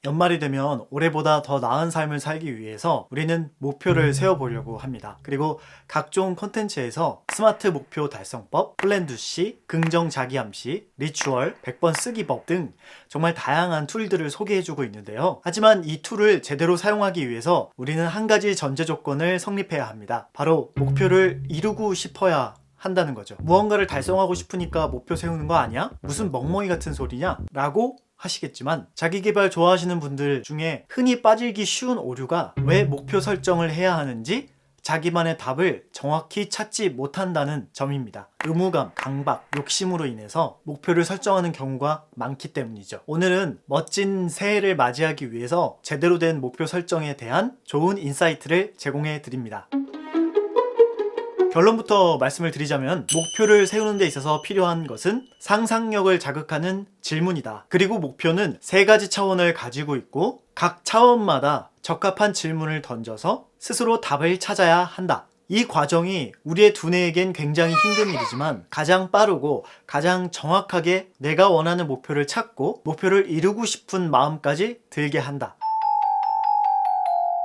연말이 되면 올해보다 더 나은 삶을 살기 위해서 우리는 목표를 세워보려고 합니다. 그리고 각종 콘텐츠에서 스마트 목표 달성법, 플랜두시, 긍정 자기암시, 리추얼, 100번 쓰기법 등 정말 다양한 툴들을 소개해주고 있는데요. 하지만 이 툴을 제대로 사용하기 위해서 우리는 한 가지 전제 조건을 성립해야 합니다. 바로 목표를 이루고 싶어야 한다는 거죠. 무언가를 달성하고 싶으니까 목표 세우는 거 아니야? 무슨 멍멍이 같은 소리냐? 라고 하시겠지만 자기계발 좋아하시는 분들 중에 흔히 빠지기 쉬운 오류가 왜 목표 설정을 해야 하는지 자기만의 답을 정확히 찾지 못한다는 점입니다. 의무감, 강박, 욕심으로 인해서 목표를 설정하는 경우가 많기 때문이죠. 오늘은 멋진 새해를 맞이하기 위해서 제대로 된 목표 설정에 대한 좋은 인사이트를 제공해 드립니다. 결론부터 말씀을 드리자면 목표를 세우는 데 있어서 필요한 것은 상상력을 자극하는 질문이다. 그리고 목표는 세 가지 차원을 가지고 있고 각 차원마다 적합한 질문을 던져서 스스로 답을 찾아야 한다. 이 과정이 우리의 두뇌에겐 굉장히 힘든 일이지만 가장 빠르고 가장 정확하게 내가 원하는 목표를 찾고 목표를 이루고 싶은 마음까지 들게 한다.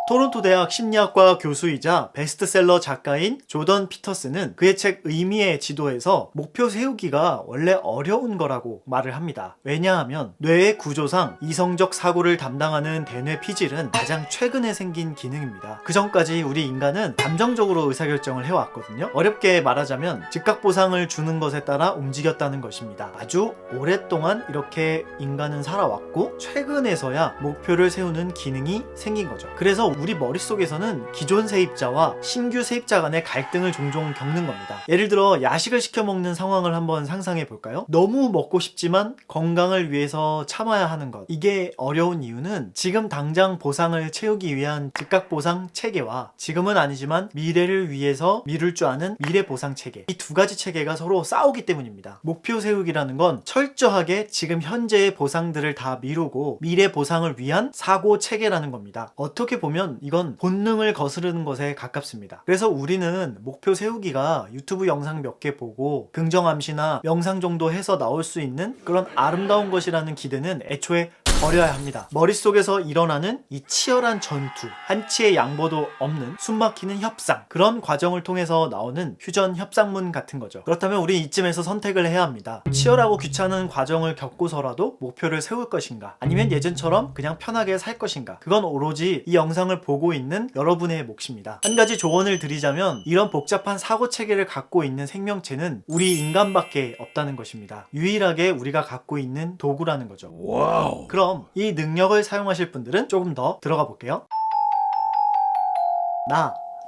토론토 대학 심리학과 교수이자 베스트셀러 작가인 조던 피터스는 그의 책 의미의 지도에서 목표 세우기가 원래 어려운 거라고 말을 합니다. 왜냐하면 뇌의 구조상 이성적 사고를 담당하는 대뇌 피질은 가장 최근에 생긴 기능입니다. 그 전까지 우리 인간은 감정적으로 의사결정을 해왔거든요. 어렵게 말하자면 즉각 보상을 주는 것에 따라 움직였다는 것입니다. 아주 오랫동안 이렇게 인간은 살아왔고 최근에서야 목표를 세우는 기능이 생긴 거죠. 그래서 우리 머릿속에서는 기존 세입자와 신규 세입자 간의 갈등을 종종 겪는 겁니다. 예를 들어 야식을 시켜 먹는 상황을 한번 상상해 볼까요? 너무 먹고 싶지만 건강을 위해서 참아야 하는 것. 이게 어려운 이유는 지금 당장 보상을 채우기 위한 즉각 보상 체계와 지금은 아니지만 미래를 위해서 미룰 줄 아는 미래 보상 체계. 이 두 가지 체계가 서로 싸우기 때문입니다. 목표 세우기라는 건 철저하게 지금 현재의 보상들을 다 미루고 미래 보상을 위한 사고 체계라는 겁니다. 어떻게 보면 이건 본능을 거스르는 것에 가깝습니다. 그래서 우리는 목표 세우기가 유튜브 영상 몇 개 보고 긍정암시나 명상 정도 해서 나올 수 있는 그런 아름다운 것이라는 기대는 애초에 버려야 합니다. 머릿속에서 일어나는 이 치열한 전투, 한치의 양보도 없는 숨막히는 협상, 그런 과정을 통해서 나오는 휴전 협상문 같은 거죠. 그렇다면 우리 이쯤에서 선택을 해야 합니다. 치열하고 귀찮은 과정을 겪고서라도 목표를 세울 것인가, 아니면 예전처럼 그냥 편하게 살 것인가. 그건 오로지 이 영상을 보고 있는 여러분의 몫입니다. 한 가지 조언을 드리자면 이런 복잡한 사고 체계를 갖고 있는 생명체는 우리 인간밖에 없다는 것입니다. 유일하게 우리가 갖고 있는 도구라는 거죠. 와우. 그럼 이 능력을 사용하실 분들은 조금 더 들어가 볼게요.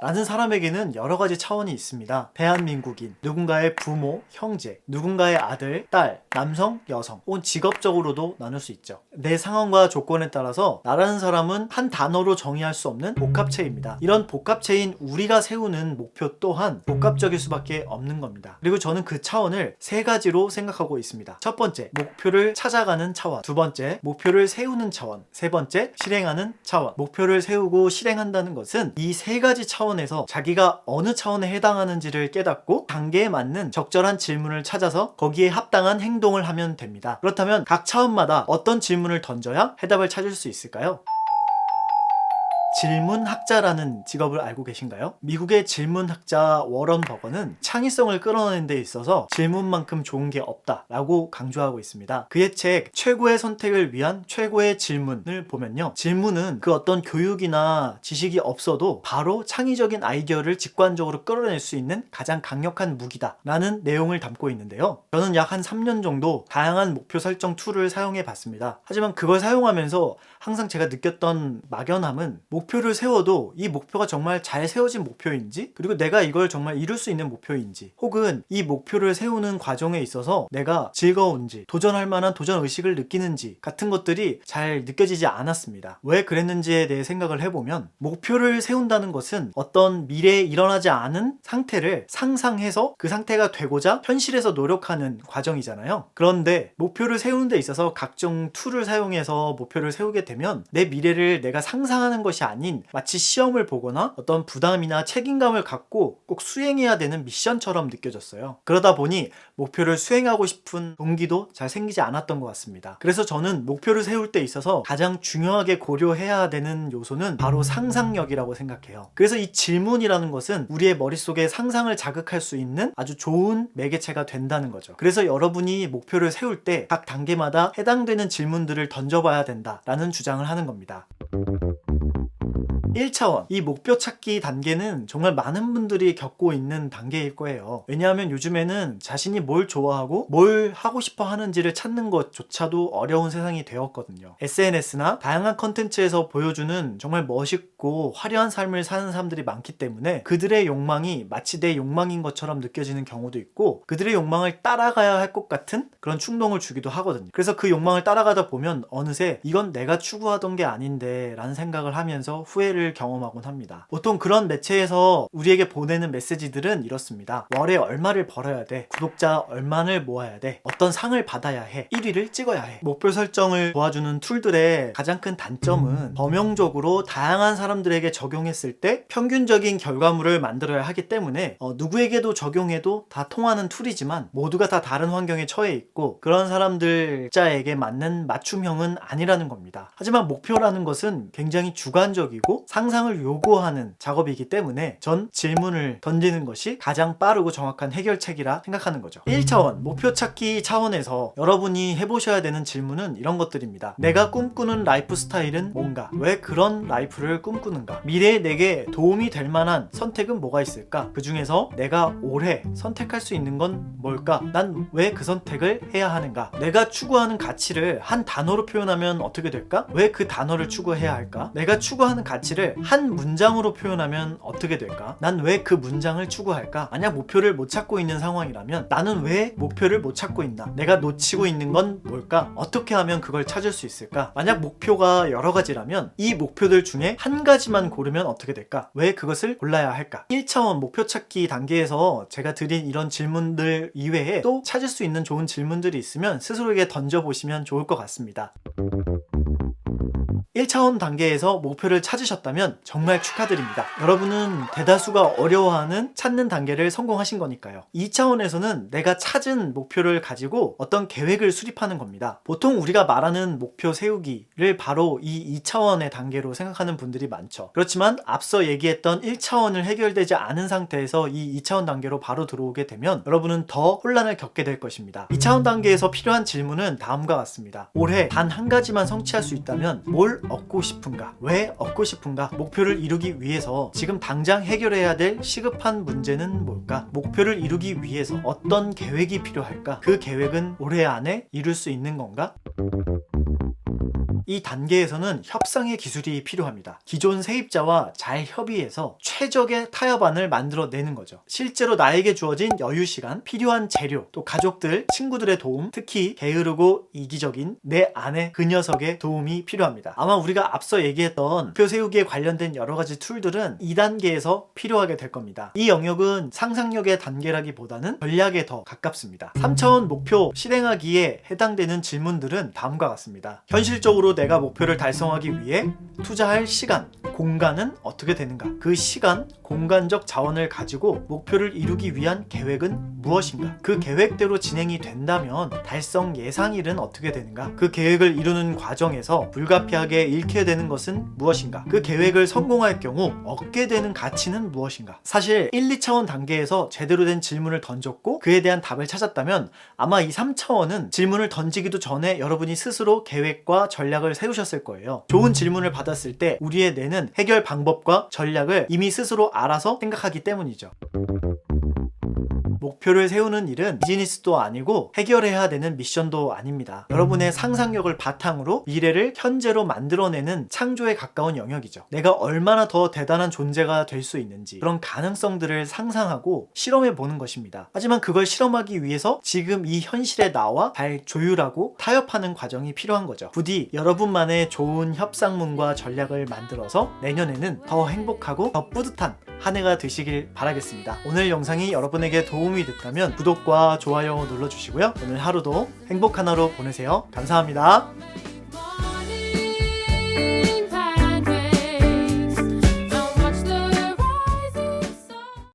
라는 사람에게는 여러 가지 차원이 있습니다. 대한민국인, 누군가의 부모, 형제, 누군가의 아들, 딸, 남성, 여성, 혹은 직업적으로도 나눌 수 있죠. 내 상황과 조건에 따라서 나라는 사람은 한 단어로 정의할 수 없는 복합체입니다. 이런 복합체인 우리가 세우는 목표 또한 복합적일 수밖에 없는 겁니다. 그리고 저는 그 차원을 세 가지로 생각하고 있습니다. 첫 번째, 목표를 찾아가는 차원. 두 번째, 목표를 세우는 차원. 세 번째, 실행하는 차원. 목표를 세우고 실행한다는 것은 이 세 가지 차원에서 자기가 어느 차원에 해당하는지를 깨닫고 단계에 맞는 적절한 질문을 찾아서 거기에 합당한 행동을 하면 됩니다. 그렇다면 각 차원마다 어떤 질문을 던져야 해답을 찾을 수 있을까요? 질문학자라는 직업을 알고 계신가요? 미국의 질문학자 워런 버거는 창의성을 끌어내는 데 있어서 질문만큼 좋은 게 없다라고 강조하고 있습니다. 그의 책 최고의 선택을 위한 최고의 질문을 보면요, 질문은 그 어떤 교육이나 지식이 없어도 바로 창의적인 아이디어를 직관적으로 끌어낼 수 있는 가장 강력한 무기다 라는 내용을 담고 있는데요, 저는 약 한 3년 정도 다양한 목표 설정 툴을 사용해 봤습니다. 하지만 그걸 사용하면서 항상 제가 느꼈던 막연함은 목표를 세워도 이 목표가 정말 잘 세워진 목표인지, 그리고 내가 이걸 정말 이룰 수 있는 목표인지, 혹은 이 목표를 세우는 과정에 있어서 내가 즐거운지, 도전할 만한 도전 의식을 느끼는지 같은 것들이 잘 느껴지지 않았습니다. 왜 그랬는지에 대해 생각을 해보면, 목표를 세운다는 것은 어떤 미래에 일어나지 않은 상태를 상상해서 그 상태가 되고자 현실에서 노력하는 과정이잖아요. 그런데 목표를 세우는 데 있어서 각종 툴을 사용해서 목표를 세우게 되면 내 미래를 내가 상상하는 것이 아닌 마치 시험을 보거나 어떤 부담이나 책임감을 갖고 꼭 수행해야 되는 미션처럼 느껴졌어요. 그러다 보니 목표를 수행하고 싶은 동기도 잘 생기지 않았던 것 같습니다. 그래서 저는 목표를 세울 때 있어서 가장 중요하게 고려해야 되는 요소는 바로 상상력이라고 생각해요. 그래서 이 질문이라는 것은 우리의 머릿속에 상상을 자극할 수 있는 아주 좋은 매개체가 된다는 거죠. 그래서 여러분이 목표를 세울 때 각 단계마다 해당되는 질문들을 던져봐야 된다라는 주장을 하는 겁니다. 1차원, 이 목표 찾기 단계는 정말 많은 분들이 겪고 있는 단계일 거예요. 왜냐하면 요즘에는 자신이 뭘 좋아하고 뭘 하고 싶어 하는지를 찾는 것조차도 어려운 세상이 되었거든요. SNS나 다양한 컨텐츠에서 보여주는 정말 멋있고 화려한 삶을 사는 사람들이 많기 때문에 그들의 욕망이 마치 내 욕망인 것처럼 느껴지는 경우도 있고 그들의 욕망을 따라가야 할 것 같은 그런 충동을 주기도 하거든요. 그래서 그 욕망을 따라가다 보면 어느새 이건 내가 추구하던 게 아닌데 라는 생각을 하면서 후회를 경험하곤 합니다. 보통 그런 매체에서 우리에게 보내는 메시지들은 이렇습니다. 월에 얼마를 벌어야 돼, 구독자 얼마를 모아야 돼, 어떤 상을 받아야 해, 1위를 찍어야 해. 목표 설정을 도와주는 툴들의 가장 큰 단점은 범용적으로 다양한 사람들에게 적용했을 때 평균적인 결과물을 만들어야 하기 때문에 누구에게도 적용해도 다 통하는 툴이지만 모두가 다 다른 환경에 처해 있고 그런 사람들자에게 맞는 맞춤형은 아니라는 겁니다. 하지만 목표라는 것은 굉장히 주관적이고 상상을 요구하는 작업이기 때문에 전 질문을 던지는 것이 가장 빠르고 정확한 해결책이라 생각하는 거죠. 1차원, 목표 찾기 차원에서 여러분이 해보셔야 되는 질문은 이런 것들입니다. 내가 꿈꾸는 라이프 스타일은 뭔가? 왜 그런 라이프를 꿈꾸는가? 미래에 내게 도움이 될 만한 선택은 뭐가 있을까? 그 중에서 내가 올해 선택할 수 있는 건 뭘까? 난 왜 그 선택을 해야 하는가? 내가 추구하는 가치를 한 단어로 표현하면 어떻게 될까? 왜 그 단어를 추구해야 할까? 내가 추구하는 가치를 한 문장으로 표현하면 어떻게 될까? 난 왜 그 문장을 추구할까? 만약 목표를 못 찾고 있는 상황이라면 나는 왜 목표를 못 찾고 있나? 내가 놓치고 있는 건 뭘까? 어떻게 하면 그걸 찾을 수 있을까? 만약 목표가 여러 가지라면 이 목표들 중에 한 가지만 고르면 어떻게 될까? 왜 그것을 골라야 할까? 1차원 목표 찾기 단계에서 제가 드린 이런 질문들 이외에 또 찾을 수 있는 좋은 질문들이 있으면 스스로에게 던져보시면 좋을 것 같습니다. 1차원 단계에서 목표를 찾으셨다면 정말 축하드립니다. 여러분은 대다수가 어려워하는 찾는 단계를 성공하신 거니까요. 2차원에서는 내가 찾은 목표를 가지고 어떤 계획을 수립하는 겁니다. 보통 우리가 말하는 목표 세우기를 바로 이 2차원의 단계로 생각하는 분들이 많죠. 그렇지만 앞서 얘기했던 1차원을 해결되지 않은 상태에서 이 2차원 단계로 바로 들어오게 되면 여러분은 더 혼란을 겪게 될 것입니다. 2차원 단계에서 필요한 질문은 다음과 같습니다. 올해 단 한 가지만 성취할 수 있다면 뭘 얻고 싶은가? 왜 얻고 싶은가? 목표를 이루기 위해서 지금 당장 해결해야 될 시급한 문제는 뭘까? 목표를 이루기 위해서 어떤 계획이 필요할까? 그 계획은 올해 안에 이룰 수 있는 건가? 이 단계에서는 협상의 기술이 필요합니다. 기존 세입자와 잘 협의해서 최적의 타협안을 만들어내는 거죠. 실제로 나에게 주어진 여유 시간, 필요한 재료, 또 가족들, 친구들의 도움, 특히 게으르고 이기적인 내 아내 그 녀석의 도움이 필요합니다. 아마 우리가 앞서 얘기했던 목표 세우기에 관련된 여러 가지 툴들은 2단계에서 필요하게 될 겁니다. 이 영역은 상상력의 단계라기보다는 전략에 더 가깝습니다. 3차원 목표 실행하기에 해당되는 질문들은 다음과 같습니다. 현실적으로 내가 목표를 달성하기 위해 투자할 시간, 공간은 어떻게 되는가? 그 시간, 공간적 자원을 가지고 목표를 이루기 위한 계획은 무엇인가? 그 계획대로 진행이 된다면 달성 예상일은 어떻게 되는가? 그 계획을 이루는 과정에서 불가피하게 잃게 되는 것은 무엇인가? 그 계획을 성공할 경우 얻게 되는 가치는 무엇인가? 사실 1, 2차원 단계에서 제대로 된 질문을 던졌고 그에 대한 답을 찾았다면 아마 이 3차원은 질문을 던지기도 전에 여러분이 스스로 계획과 전략을 세우셨을 거예요. 좋은 질문을 받았을 때 우리의 뇌는 해결 방법과 전략을 이미 스스로 알아서 생각하기 때문이죠. 목표를 세우는 일은 비즈니스도 아니고 해결해야 되는 미션도 아닙니다. 여러분의 상상력을 바탕으로 미래를 현재로 만들어내는 창조에 가까운 영역이죠. 내가 얼마나 더 대단한 존재가 될 수 있는지 그런 가능성들을 상상하고 실험해 보는 것입니다. 하지만 그걸 실험하기 위해서 지금 이 현실의 나와 잘 조율하고 타협하는 과정이 필요한 거죠. 부디 여러분만의 좋은 협상문과 전략을 만들어서 내년에는 더 행복하고 더 뿌듯한 한 해가 되시길 바라겠습니다. 오늘 영상이 여러분에게 도움이 됐다면 구독과 좋아요 눌러주시고요. 오늘 하루도 행복한 하루 보내세요. 감사합니다.